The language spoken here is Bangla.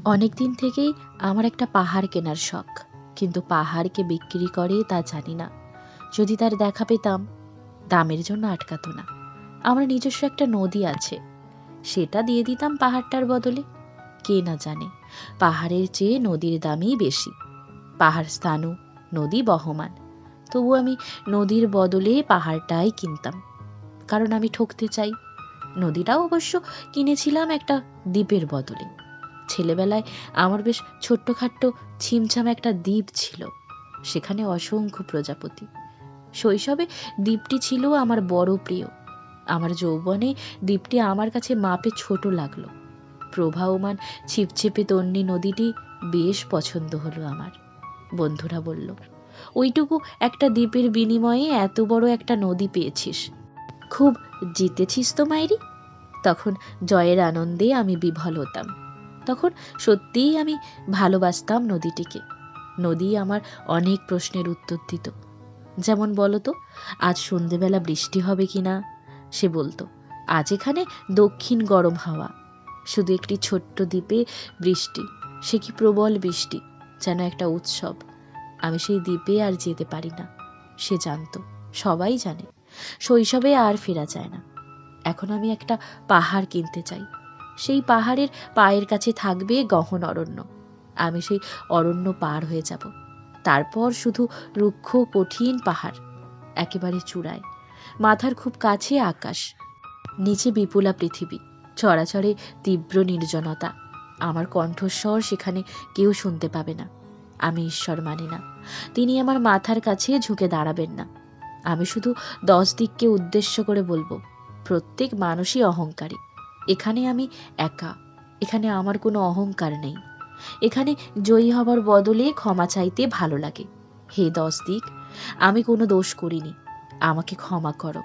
অনেক দিন থেকেই আমার একটা পাহাড় কেনার শখ, কিন্তু পাহাড়কে বিক্রি করে তা জানি না। যদি তার দেখা পেতাম, দামের জন্য আটকাতো না। আমার নিজস্ব একটা নদী আছে, সেটা দিয়ে দিতাম পাহাড়টার বদলে। কে না জানে পাহাড়ের চেয়ে নদীর দামই বেশি। পাহাড় স্থানু, নদী বহমান, তবু আমি নদীর বদলে পাহাড়টাই কিনতাম, কারণ আমি ঠকতে চাই। নদীটাও অবশ্য কিনেছিলাম একটা দ্বীপের বদলে। ছেলেবেলায় আমার বেশ ছোট্টখাট্ট ছিমছাম একটা দ্বীপ ছিল, সেখানে অসংখ্য প্রজাপতি। শৈশবে দ্বীপটি ছিল আমার বড় প্রিয়। আমার যৌবনে দ্বীপটি আমার কাছে মাপে ছোট লাগলো। প্রবাহমান ছিপছিপে তন্নি নদীটি বেশ পছন্দ হলো আমার। বন্ধুরা বলল, ওইটুকু একটা দ্বীপের বিনিময়ে এত বড় একটা নদী পেয়েছিস, খুব জিতেছিস তো মাইরি। তখন জয়ের আনন্দে আমি বিভোল হতাম। তখন সত্যিই আমি ভালোবাসতাম নদীটিকে। নদী আমার অনেক প্রশ্নের উত্তর দিত। যেমন বলতো, আজ সন্ধেবেলা বৃষ্টি হবে কিনা? সে বলতো, আজ এখানে দক্ষিণ গরম হাওয়া। শুধু একটি ছোট্ট দ্বীপে বৃষ্টি, সে কি প্রবল বৃষ্টি, যেন একটা উৎসব। আমি সেই দ্বীপে আর যেতে পারি না। সে জানতো, সবাই জানে, শৈশবে আর ফেরা যায় না। এখন আমি একটা পাহাড় কিনতে চাই। সেই পাহাড়ের পায়ের কাছে থাকবে গহন অরণ্য। আমি সেই অরণ্য পার হয়ে যাব। তারপর শুধু রুক্ষ কঠিন পাহাড়, একেবারে চূড়ায়। মাথার খুব কাছে আকাশ, নিচে বিপুলা পৃথিবী, চরাচরে তীব্র নির্জনতা। আমার কণ্ঠস্বর সেখানে কেউ শুনতে পাবে না। আমি ঈশ্বর মানি না, তিনি আমার মাথার কাছে ঝুঁকে দাঁড়াবেন না। আমি শুধু 10 দিককে উদ্দেশ্য করে বলবো, প্রত্যেক মানুষই অহংকারী। এখানে আমি একা, এখানে আমার কোনো অহংকার নেই। এখানে জয়ী হবার বদলে ক্ষমা চাইতে ভালো লাগে। হে 10 দিক, আমি কোনো দোষ করিনি, আমাকে ক্ষমা করো।